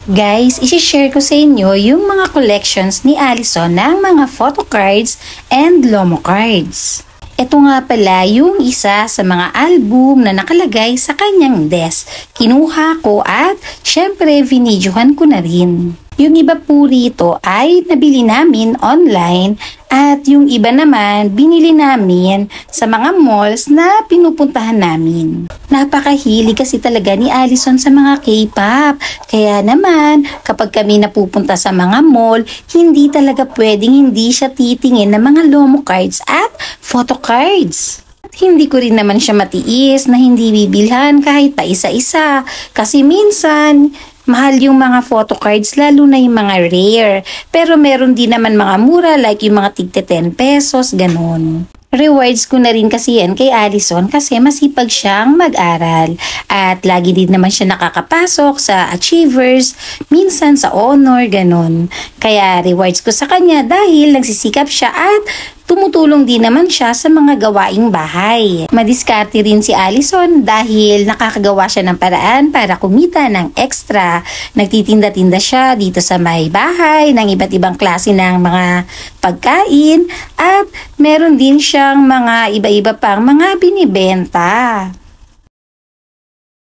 Guys, isi-share ko sa inyo yung mga collections ni Allison ng mga photo cards and Lomo cards. Ito nga pala yung isa sa mga album na nakalagay sa kanyang desk. Kinuha ko at syempre vinidyohan ko na rin. Yung iba po rito ay nabili namin online at yung iba naman binili namin sa mga malls na pinupuntahan namin. Napakahilig kasi talaga ni Allison sa mga K-pop. Kaya naman kapag kami napupunta sa mga mall, hindi talaga pwedeng hindi siya titingin ng mga Lomo cards at photo cards. Hindi ko rin naman siya matiis na hindi bibilhan kahit pa isa-isa. Kasi minsan, mahal yung mga photo cards, lalo na yung mga rare. Pero meron din naman mga mura like yung mga tigte 10 pesos, ganun. Rewards ko na rin kasi yan kay Allison kasi masipag siyang mag-aral. At lagi din naman siya nakakapasok sa Achievers, minsan sa Honor, ganun. Kaya rewards ko sa kanya dahil nagsisikap siya at tumutulong din naman siya sa mga gawaing bahay. Madiskarte rin si Allison dahil nakakagawa siya ng paraan para kumita ng extra. Nagtitinda-tinda siya dito sa may bahay ng iba't ibang klase ng mga pagkain at meron din siyang mga iba-iba pang mga binibenta.